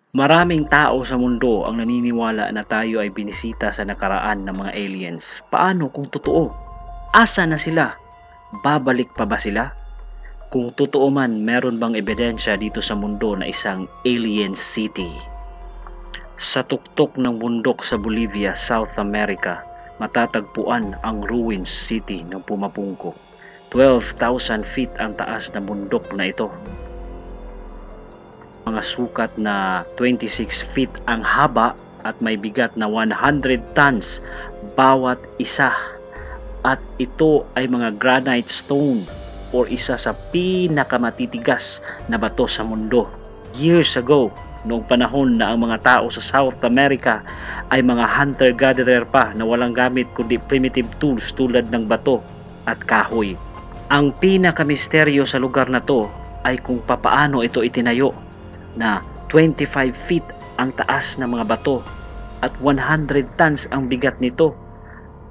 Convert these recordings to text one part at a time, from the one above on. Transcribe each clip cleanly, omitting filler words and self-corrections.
Maraming tao sa mundo ang naniniwala na tayo ay binisita sa nakaraan ng mga aliens. Paano kung totoo? Asa na sila? Babalik pa ba sila? Kung totoo man, meron bang ebidensya dito sa mundo na isang alien city? Sa tuktok ng bundok sa Bolivia, South America, matatagpuan ang ruins city ng Pumapungko. 12,000 feet ang taas na bundok na ito. Mga sukat na 26 feet ang haba at may bigat na 100 tons bawat isa. At ito ay mga granite stone or isa sa pinakamatitigas na bato sa mundo. Years ago, noong panahon na ang mga tao sa South America ay mga hunter-gatherer pa na walang gamit kundi primitive tools tulad ng bato at kahoy. Ang pinakamisteryo sa lugar na to ay kung papaano ito itinayo na 25 feet ang taas ng mga bato at 100 tons ang bigat nito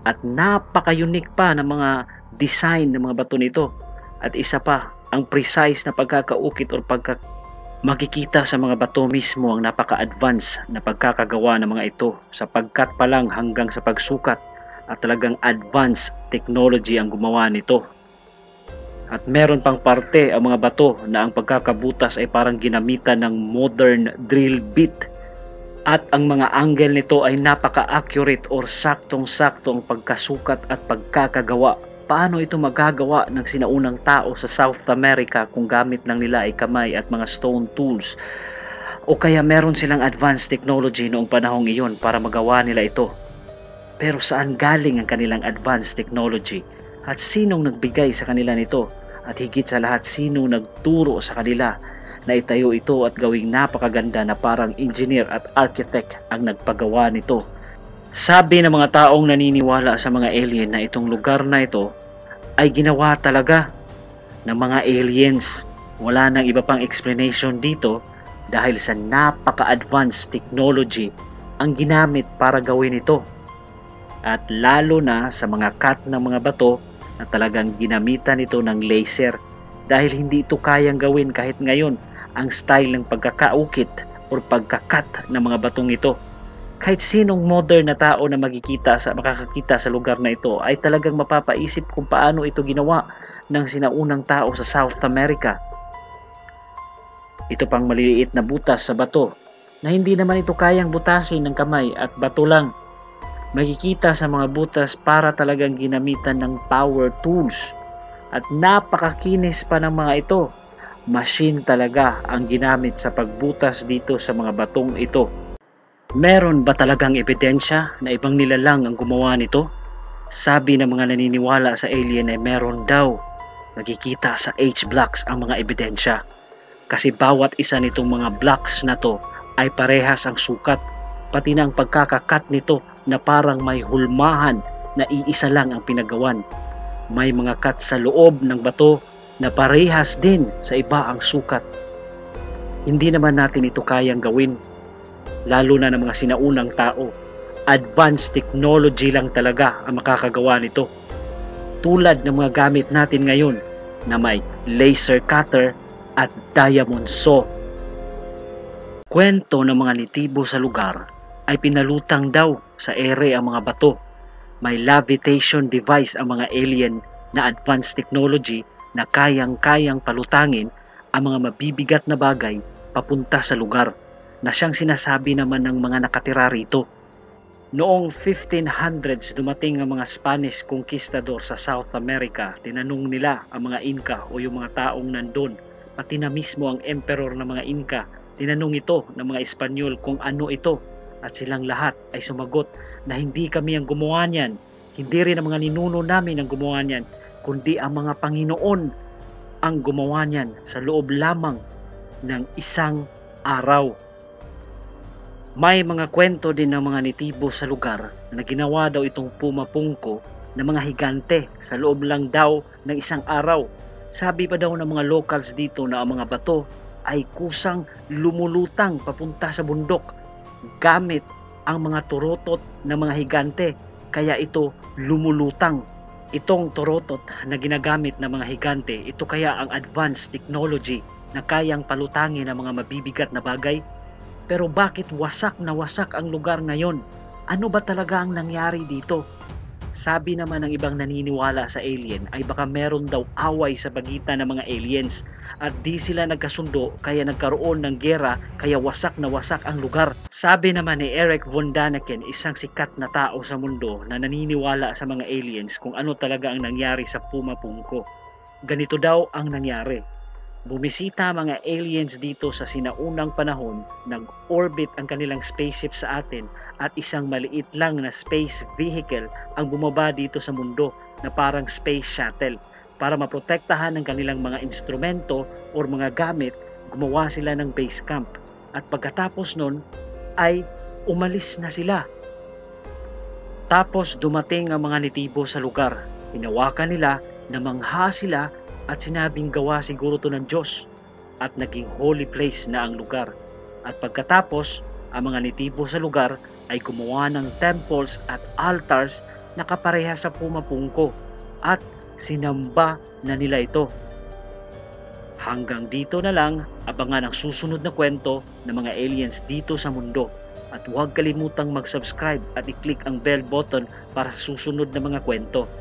at napaka-unique pa ng mga design ng mga bato nito at isa pa ang precise na pagkakaukit o makikita sa mga bato mismo ang napaka-advance na pagkakagawa ng mga ito sapagkat pa lang hanggang sa pagsukat at talagang advanced technology ang gumawa nito. At meron pang parte ang mga bato na ang pagkakabutas ay parang ginamitan ng modern drill bit. At ang mga angle nito ay napaka-accurate or saktong-sakto ang pagkasukat at pagkakagawa. Paano ito magagawa ng sinaunang tao sa South America kung gamit lang nila ay kamay at mga stone tools? O kaya meron silang advanced technology noong panahong iyon para magawa nila ito? Pero saan galing ang kanilang advanced technology? At sinong nagbigay sa kanila nito? At higit sa lahat, sinong nagturo sa kanila na itayo ito at gawing napakaganda na parang engineer at architect ang nagpagawa nito? Sabi ng mga taong naniniwala sa mga alien na itong lugar na ito ay ginawa talaga ng mga aliens. Wala nang iba pang explanation dito dahil sa napaka-advanced technology ang ginamit para gawin ito. At lalo na sa mga cut ng mga bato na talagang ginamitan ito ng laser dahil hindi ito kayang gawin kahit ngayon ang style ng pagkakaukit o pagkakat ng mga batong ito. Kahit sinong modern na tao na makakakita sa lugar na ito ay talagang mapapaisip kung paano ito ginawa ng sinaunang tao sa South America. Ito pang maliliit na butas sa bato na hindi naman ito kayang butasin ng kamay at bato lang. Makikita sa mga butas para talagang ginamitan ng power tools at napakakinis pa ng mga ito. Machine talaga ang ginamit sa pagbutas dito sa mga batong ito. Meron ba talagang ebidensya na ibang nilalang ang gumawa nito? Sabi ng mga naniniwala sa alien ay meron daw. Makikita sa H-blocks ang mga ebidensya. Kasi bawat isa nitong mga blocks na to ay parehas ang sukat. Pati na ang pagkakakat nito na parang may hulmahan na iisa lang ang pinagawan. May mga cut sa loob ng bato na parehas din sa iba ang sukat. Hindi naman natin ito kayang gawin, lalo na ng mga sinaunang tao. Advanced technology lang talaga ang makakagawa nito. Tulad ng mga gamit natin ngayon na may laser cutter at diamond saw. Kwento ng mga nitibo sa lugar ay pinalutang daw sa ere ang mga bato. May levitation device ang mga alien na advanced technology na kayang-kayang palutangin ang mga mabibigat na bagay papunta sa lugar na siyang sinasabi naman ng mga nakatira rito. Noong 1500s dumating ang mga Spanish conquistador sa South America. Tinanong nila ang mga Inca o yung mga taong nandun, pati na mismo ang emperor ng mga Inca. Tinanong ito ng mga Espanyol kung ano ito. At silang lahat ay sumagot na hindi kami ang gumawa niyan. Hindi rin ang mga ninuno namin ang gumawa niyan, kundi ang mga Panginoon ang gumawa niyan sa loob lamang ng isang araw. May mga kwento din ng mga nitibo sa lugar na ginawa daw itong Pumapungko ng mga higante sa loob lang daw ng isang araw. Sabi pa daw ng mga locals dito na ang mga bato ay kusang lumulutang papunta sa bundok gamit ang mga turotot ng mga higante, kaya ito lumulutang. Itong turotot na ginagamit ng mga higante, ito kaya ang advanced technology na kayang palutangin ang mga mabibigat na bagay. Pero bakit wasak na wasak ang lugar ngayon? Ano ba talaga ang nangyari dito? Sabi naman ng ibang naniniwala sa alien ay baka meron daw away sa pagitan ng mga aliens at di sila nagkasundo kaya nagkaroon ng gera kaya wasak na wasak ang lugar. Sabi naman ni Eric von Daniken, isang sikat na tao sa mundo na naniniwala sa mga aliens kung ano talaga ang nangyari sa Pumapungko. Ganito daw ang nangyari. Bumisita mga aliens dito sa sinaunang panahon, nag-orbit ang kanilang spaceship sa atin at isang maliit lang na space vehicle ang bumaba dito sa mundo na parang space shuttle. Para maprotektahan ng kanilang mga instrumento o mga gamit, gumawa sila ng base camp. At pagkatapos nun ay umalis na sila. Tapos dumating ang mga natibo sa lugar. Hinawakan nila, namangha sila at sinabing gawa siguro to ng Diyos at naging holy place na ang lugar. At pagkatapos, ang mga natibo sa lugar ay gumawa ng temples at altars na kapareha sa Pumapungko at sinamba na nila ito. Hanggang dito na lang, abangan ang susunod na kwento ng mga aliens dito sa mundo. At huwag kalimutang mag-subscribe at i-click ang bell button para sa susunod na mga kwento.